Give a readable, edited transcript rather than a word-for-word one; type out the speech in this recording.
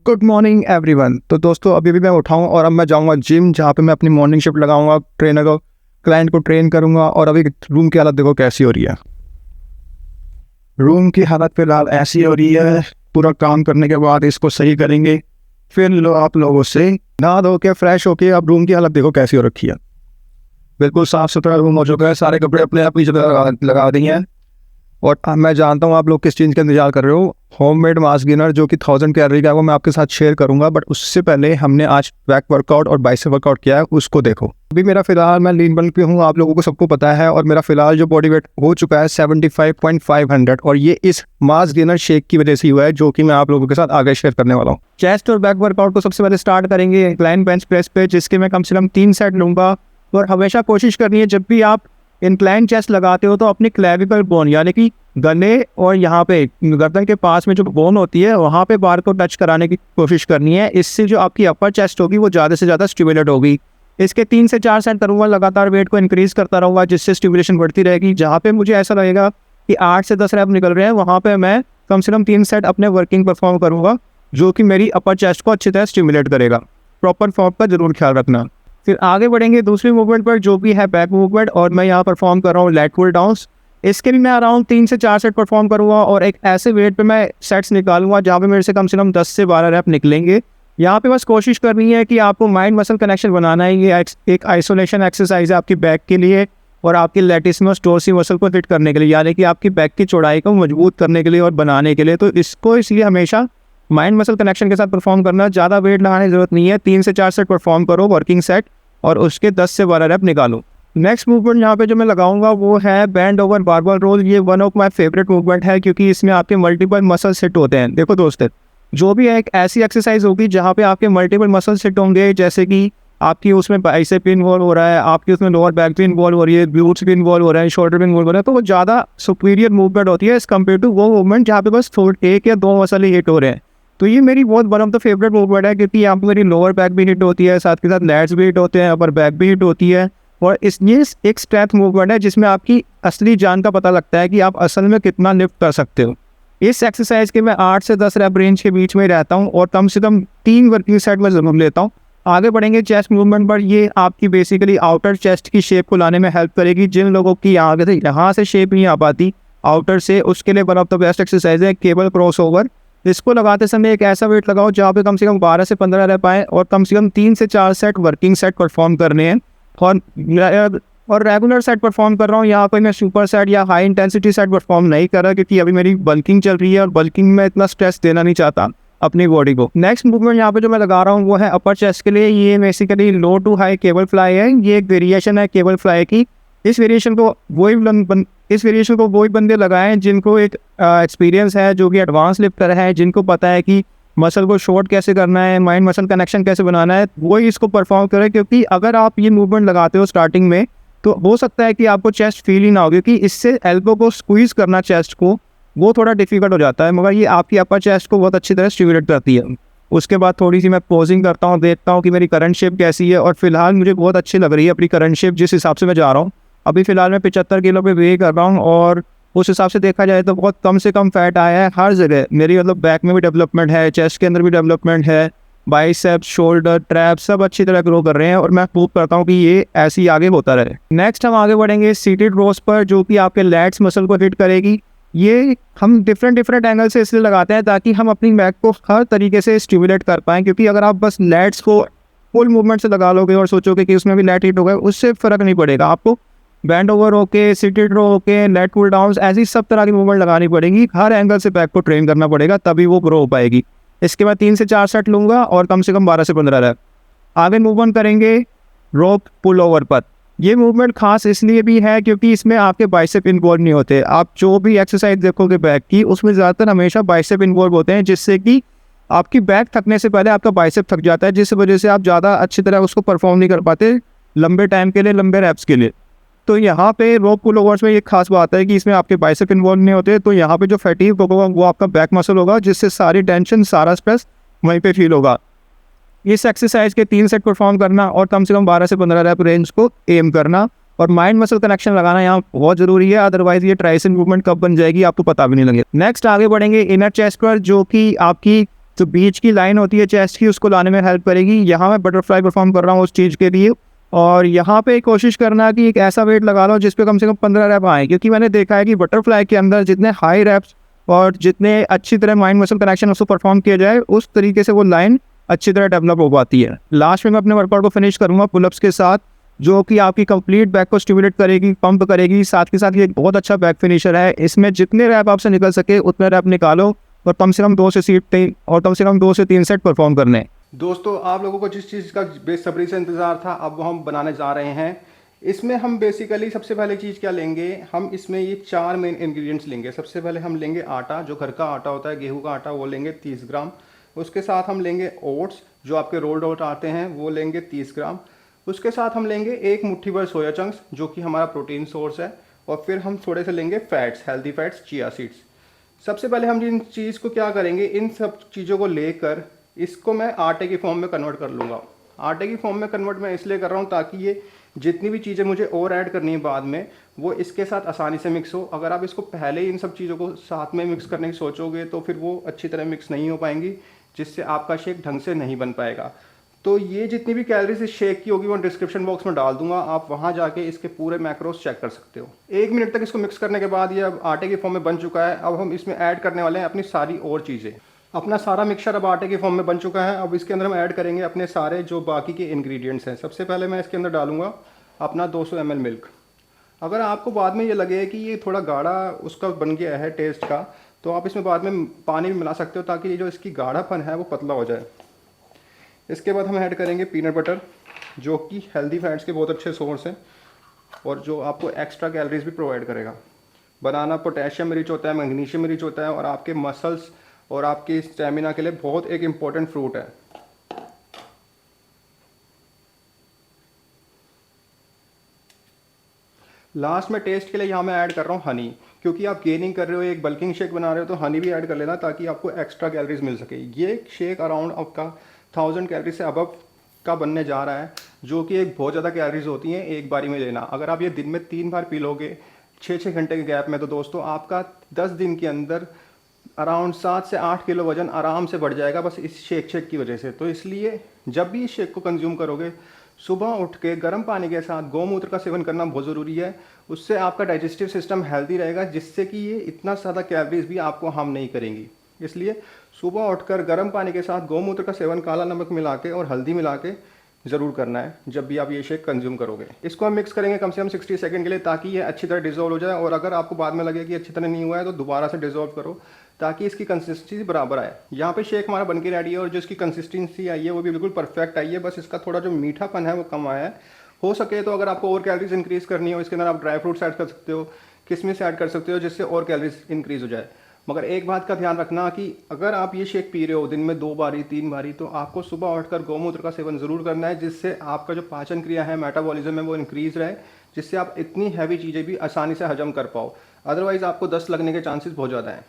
Good morning everyone. तो दोस्तों अभी भी मैं उठाऊँ और अब मैं जाऊँगा जिम, जहाँ पे मैं अपनी मॉर्निंग शिफ्ट लगाऊंगा, ट्रेनर को क्लाइंट को ट्रेन करूँगा। और अभी रूम की हालत देखो कैसी हो रही है। रूम की हालत फिलहाल ऐसी हो रही है। पूरा काम करने के बाद इसको सही करेंगे, फिर आप लोगों से नहा धो के फ्रेश होके अब रूम की हालत देखो कैसी हो रखी है। बिल्कुल साफ सुथरा रूम हो चुका है, सारे कपड़े अपने अपनी जगह लगा दिए हैं। और मैं जानता हूँ आप लोग किस चीज़ का इंतजार कर रहे हो। होममेड मास गेनर जो कि 1000 कैलोरी का है वो मैं आपके साथ शेयर करूंगा, बट उससे पहले हमने आज बैक वर्कआउट और बाइसेप वर्कआउट किया है, उसको देखो। अभी मेरा फिलहाल मैं लीन बल्क पे हूँ, आप लोगों को सबको पता है। और मेरा फिलहाल जो बॉडी वेट हो चुका है 75.500, और ये इस मास गेनर शेक की वजह से हुआ है, जो कि मैं आप लोगों के साथ आगे शेयर करने वाला हूँ। चेस्ट और बैक वर्कआउट को सबसे पहले स्टार्ट करेंगे इंक्लाइन बेंच प्रेस पे, जिसके मैं कम से कम 3 सेट लूंगा। और हमेशा कोशिश करनी है जब भी आप इंक्लाइन चेस्ट लगाते हो तो अपनी क्लेविकल बोन यानी कि गले और यहाँ पे गर्दन के पास में जो बोन होती है वहाँ पे बार को टच कराने की कोशिश करनी है। इससे जो आपकी अपर चेस्ट होगी वो ज़्यादा से ज़्यादा स्टिमुलेट होगी। इसके 3 से 4 सेट करूँगा, लगातार वेट को इंक्रीज करता रहूँगा, जिससे स्टिमुलेशन बढ़ती रहेगी। जहाँ पे मुझे ऐसा लगेगा कि 8 से 10 रैप निकल रहे हैं, वहाँ पर मैं कम से कम 3 सेट अपने वर्किंग परफॉर्म करूँगा, जो कि मेरी अपर चेस्ट को अच्छी तरह स्टिमुलेट करेगा। प्रॉपर फॉर्म का जरूर ख्याल रखना। फिर आगे बढ़ेंगे दूसरी मूवमेंट पर, जो भी है बैक मूवमेंट, और मैं यहाँ परफॉर्म कर रहा हूँ लेट पुल डाउन्स। इसके भी मैं अराउंड 3 से 4 सेट परफॉर्म करूँगा, और एक ऐसे वेट पे मैं सेट्स निकालूंगा जहाँ पे मेरे से कम 10 से 12 रैप निकलेंगे। यहाँ पे बस कोशिश करनी है कि आपको माइंड मसल कनेक्शन बनाना है। ये एक आइसोलेशन एक्सरसाइज है आपकी बैक के लिए और आपकी लैटिसिमस डोर्सी मसल को फिट करने के लिए, यानी कि आपकी बैक की चौड़ाई को मजबूत करने के लिए और बनाने के लिए। तो इसको इसलिए हमेशा माइंड मसल कनेक्शन के साथ परफॉर्म करना। ज़्यादा वेट लगाने की जरूरत नहीं है, 3 से 4 सेट परफॉर्म करो वर्किंग सेट, और उसके 10 से 12 रैप निकालो। नेक्स्ट मूवमेंट यहाँ पे जो मैं लगाऊंगा वो है बैंड ओवर बारबल रोल। ये one of my favourite movement है, क्योंकि इसमें आपके मल्टीपल मसल सेट होते हैं। देखो दोस्तों, जो भी एक ऐसी एक्सरसाइज होगी जहाँ पे आपके मल्टीपल मसल सेट होंगे, जैसे कि आपकी उसमें बाइसेप भी इन्वॉल्व हो रहा है, आपकी उसमें लोअर बैक भी इन्वॉल्व हो रही है, ग्लूट्स भी इन्वॉल्व हो रहा है, शोल्डर भी इन्वॉल्व हो रहा है, तो वो ज़्यादा सुपीरियर मूवमेंट होती है एज कम्पेयर टू वो मूवमेंट जहाँ पे बस 1 या 2 मसल ही हिट हो रहे हैं। तो ये मेरी बहुत one of the favourite movement है, क्योंकि यहाँ पर मेरी लोअर बैक भी हिट होती है, साथ के साथ लैट्स भी हिट होते हैं, अपर बैक भी हिट होती है। और ये एक स्ट्रेंथ मूवमेंट है जिसमें आपकी असली जान का पता लगता है कि आप असल में कितना लिफ्ट कर सकते हो। इस एक्सरसाइज के मैं 8 से 10 रैप रेंज के बीच में रहता हूँ, और कम से कम 3 वर्किंग सेट में जरूर लेता हूँ। आगे बढ़ेंगे चेस्ट मूवमेंट पर। ये आपकी बेसिकली आउटर चेस्ट की शेप को लाने में हेल्प करेगी। जिन लोगों की यहाँ से शेप नहीं आ पाती आउटर से, उसके लिए one of the best exercise है केबल क्रॉस ओवर। इसको लगाते समय एक ऐसा वेट लगाओ जहाँ पे कम से कम 12 से 15 रैप आए, और कम से कम 3 से 4 सेट वर्किंग सेट परफॉर्म करने हैं। और रेगुलर सेट परफॉर्म कर रहा हूँ। यहाँ पर मैं सुपर सेट या हाई इंटेंसिटी सेट परफॉर्म नहीं कर रहा, क्योंकि अभी मेरी बल्किंग चल रही है और बल्किंग में इतना स्ट्रेस देना नहीं चाहता अपनी बॉडी को। नेक्स्ट मूवमेंट यहाँ पे जो मैं लगा रहा हूँ वो है अपर चेस्ट के लिए। ये basically low to high cable fly है। ये एक वेरिएशन है केबल फ्लाई की। इस वेरिएशन को वही बंदे लगाएं जिनको एक एक्सपीरियंस है, जो कि एडवांस लिफ्टर है, जिनको पता है कि मसल को शॉर्ट कैसे करना है, माइंड मसल कनेक्शन कैसे बनाना है, वही इसको परफॉर्म करें। क्योंकि अगर आप ये मूवमेंट लगाते हो स्टार्टिंग में, तो हो सकता है कि आपको चेस्ट फील ही ना हो, क्योंकि इससे एल्बो को स्क्वीज करना चेस्ट को वो थोड़ा डिफिकल्ट हो जाता है, मगर ये आपकी अपर चेस्ट को बहुत अच्छी तरह स्टिमुलेट करती है। उसके बाद थोड़ी सी मैं पोजिंग करता हूँ, देखता हूँ कि मेरी करंट शेप कैसी है, और फिलहाल मुझे बहुत अच्छी लग रही है अपनी करंट शेप जिस हिसाब से मैं जा रहा हूँ। अभी फिलहाल मैं 75 किलो पे वे कर रहा हूँ, और उस हिसाब से देखा जाए तो बहुत कम से कम फैट आया है हर जगह। मेरी मतलब बैक में भी डेवलपमेंट है, चेस्ट के अंदर भी डेवलपमेंट है, बाइसेप्स, शोल्डर, ट्रैप सब अच्छी तरह ग्रो कर रहे हैं, और मैं होप करता हूँ कि ये ऐसे ही आगे होता रहे। नेक्स्ट हम आगे बढ़ेंगे सीटेड रोज पर, जो कि आपके लैट्स मसल को हिट करेगी। ये हम डिफरेंट एंगल से इसलिए लगाते हैं ताकि हम अपनी बैक को हर तरीके से स्टिमुलेट कर पाएँ, क्योंकि अगर आप बस लैट्स को फुल मूवमेंट से लगा लोगे और सोचोगे कि उसमें भी लैट हिट होगा, उससे फ़र्क नहीं पड़ेगा। आपको बैंड ओवर होके, सीटेड रो होके, लेट पुल डाउन्स, ऐसी सब तरह की मूवमेंट लगानी पड़ेगी। हर एंगल से बैक को ट्रेन करना पड़ेगा, तभी वो ग्रो हो पाएगी। इसके बाद 3 से 4 सेट लूँगा, और कम से कम 12 से 15 रैप। आगे मूवमेंट करेंगे रोप पुल ओवर पर। ये मूवमेंट खास इसलिए भी है क्योंकि इसमें आपके बाइसेप इन्वॉल्व नहीं होते। आप जो भी एक्सरसाइज देखोगे बैक की, उसमें ज़्यादातर हमेशा बाइसेप इन्वॉल्व होते हैं, जिससे कि आपकी बैक थकने से पहले आपका बाइसेप थक जाता है, जिस वजह से आप ज़्यादा अच्छी तरह उसको परफॉर्म नहीं कर पाते लंबे टाइम के लिए, लंबे रैप्स के लिए। तो यहाँ पे रोप पुल ओवर्स में एक खास बात है कि इसमें आपके बाइसेप इन्वॉल्व नहीं होते, तो यहाँ पे जो फैटीग होगा वो आपका बैक मसल होगा, जिससे सारी टेंशन, सारा स्ट्रेस वहीं पे फील होगा। इस एक्सरसाइज के 3 सेट परफॉर्म करना, और कम से कम 12 से 15 रैप रेंज को एम करना, और माइंड मसल कनेक्शन लगाना यहाँ बहुत जरूरी है। अदरवाइज ये ट्राइसेप मूवमेंट कब बन जाएगी आपको पता भी नहीं लगेगा। नेक्स्ट आगे बढ़ेंगे इनर चेस्ट पर, जो कि आपकी जो बीच की लाइन होती है चेस्ट की, उसको लाने में हेल्प करेगी। यहाँ मैं बटरफ्लाई परफॉर्म कर रहा हूँ उस चीज़ के लिए। और यहाँ पे कोशिश करना कि एक ऐसा वेट लगा लो जिस पे कम से कम 15 रैप आए, क्योंकि मैंने देखा है कि बटरफ्लाई के अंदर जितने हाई रैप्स और जितने अच्छी तरह माइंड मसल कनेक्शन उसको परफॉर्म किया जाए, उस तरीके से वो लाइन अच्छी तरह डेवलप हो पाती है। लास्ट में मैं अपने वर्कआउट को फिनिश करूँगा पुलअप्स के साथ, जो कि आपकी कंप्लीट बैक को स्टिमुलेट करेगी, पंप करेगी। साथ के साथ ये एक बहुत अच्छा बैक फिनिशर है। इसमें जितने रैप आपसे निकल सके उतने रैप निकालो और कम से कम 2 से 3 सेट परफॉर्म करने। दोस्तों, आप लोगों को जिस चीज़ का बेसब्री से इंतज़ार था, अब वो हम बनाने जा रहे हैं। इसमें हम बेसिकली सबसे पहले चीज़ क्या लेंगे, हम इसमें ये 4 मेन इंग्रेडिएंट्स लेंगे। सबसे पहले हम लेंगे आटा, जो घर का आटा होता है, गेहूं का आटा, वो लेंगे 30 ग्राम। उसके साथ हम लेंगे ओट्स, जो आपके रोल्ड ओट आते हैं, वो लेंगे 30 ग्राम। उसके साथ हम लेंगे 1 मुट्ठी भर सोया चंक्स, जो कि हमारा प्रोटीन सोर्स है। और फिर हम थोड़े से लेंगे fats, healthy fats, chia seeds. सबसे पहले हम इन चीज़ को क्या करेंगे, इन सब चीज़ों को लेकर इसको मैं आटे की फॉर्म में कन्वर्ट कर लूँगा। आटे की फॉर्म में कन्वर्ट मैं इसलिए कर रहा हूँ ताकि ये जितनी भी चीज़ें मुझे और ऐड करनी है बाद में, वो इसके साथ आसानी से मिक्स हो। अगर आप इसको पहले ही इन सब चीज़ों को साथ में मिक्स करने की सोचोगे तो फिर वो अच्छी तरह मिक्स नहीं हो पाएंगी, जिससे आपका शेक ढंग से नहीं बन पाएगा। तो ये जितनी भी कैलोरीज इस शेक की होगी मैं डिस्क्रिप्शन बॉक्स में डाल दूंगा, आप वहाँ जाके इसके पूरे मैक्रोस चेक कर सकते हो। 1 मिनट तक इसको मिक्स करने के बाद ये अब आटे की फॉर्म में बन चुका है। अब हम इसमें ऐड करने वाले हैं अपनी सारी और चीज़ें। अपना सारा मिक्सचर अब आटे की फॉर्म में बन चुका है। अब इसके अंदर हम ऐड करेंगे अपने सारे जो बाकी के इंग्रेडिएंट्स हैं। सबसे पहले मैं इसके अंदर डालूंगा अपना 200 ml मिल्क। अगर आपको बाद में ये लगे कि ये थोड़ा गाढ़ा उसका बन गया है टेस्ट का, तो आप इसमें बाद में पानी भी मिला सकते हो ताकि ये जो इसकी गाढ़ापन है वो पतला हो जाए। इसके बाद हम ऐड करेंगे पीनट बटर, जो कि हेल्दी फैट्स के बहुत अच्छे सोर्स हैं और जो आपको एक्स्ट्रा कैलोरीज भी प्रोवाइड करेगा। बनाना पोटेशियम रिच होता है, मैग्नीशियम रिच होता है और आपके मसल्स और आपके स्टेमिना के लिए बहुत एक इम्पॉर्टेंट फ्रूट है। लास्ट में टेस्ट के लिए यहाँ मैं ऐड कर रहा हूँ हनी, क्योंकि आप गेनिंग कर रहे हो, एक बल्किंग शेक बना रहे हो, तो हनी भी ऐड कर लेना ताकि आपको एक्स्ट्रा कैलोरीज मिल सके। ये शेक अराउंड आपका 1000 कैलोरी से अबव का बनने जा रहा है, जो कि एक बहुत ज़्यादा कैलोरीज होती हैं एक बारी में लेना। अगर आप ये दिन में 3 बार पी लोगे 6-6 घंटे के गैप में, तो दोस्तों आपका 10 दिन के अंदर अराउंड 7 से 8 किलो वजन आराम से बढ़ जाएगा, बस इस शेक की वजह से। तो इसलिए जब भी इस शेक को कंज्यूम करोगे, सुबह उठ के गर्म पानी के साथ गौमूत्र का सेवन करना बहुत ज़रूरी है। उससे आपका डाइजेस्टिव सिस्टम हेल्दी रहेगा, जिससे कि ये इतना ज़्यादा कैलोरीज भी आपको हार्म नहीं करेंगी। इसलिए सुबह उठकर गर्म पानी के साथ गौमूत्र का सेवन काला नमक मिला के और हल्दी मिला के ज़रूर करना है जब भी आप ये शेक कंज्यूम करोगे। इसको हम मिक्स करेंगे कम से कम 60 सेकंड के लिए, ताकि ये अच्छी तरह डिजोल्व हो जाए। और अगर आपको बाद में लगे कि अच्छी तरह नहीं हुआ है, तो दोबारा से डिजोल्व करो ताकि इसकी कंसिस्टेंसी बराबर आए। यहाँ पे शेक हमारा बनके रेडी है और जो इसकी कंसिस्टेंसी आई है वो भी बिल्कुल परफेक्ट आई है। बस इसका थोड़ा जो मीठापन है वो कम आया है। हो सके तो अगर आपको और कैलोरीज इंक्रीज़ करनी हो, इसके अंदर आप ड्राई फ्रूट्स ऐड कर सकते हो, किशमिश ऐड कर सकते हो, जिससे और कैलोरीज इंक्रीज़ हो जाए। मगर एक बात का ध्यान रखना कि अगर आप ये शेक पी रहे हो दिन में 2 बारी 3 बारी, तो आपको सुबह उठकर गौमूत्र का सेवन ज़रूर करना है, जिससे आपका जो पाचन क्रिया है, मेटाबॉलिज्म है, वो इंक्रीज़ रहे, जिससे आप इतनी हैवी चीज़ें भी आसानी से हजम कर पाओ। अदरवाइज़ आपको दस्त लगने के चांसेस बहुत ज़्यादा हैं।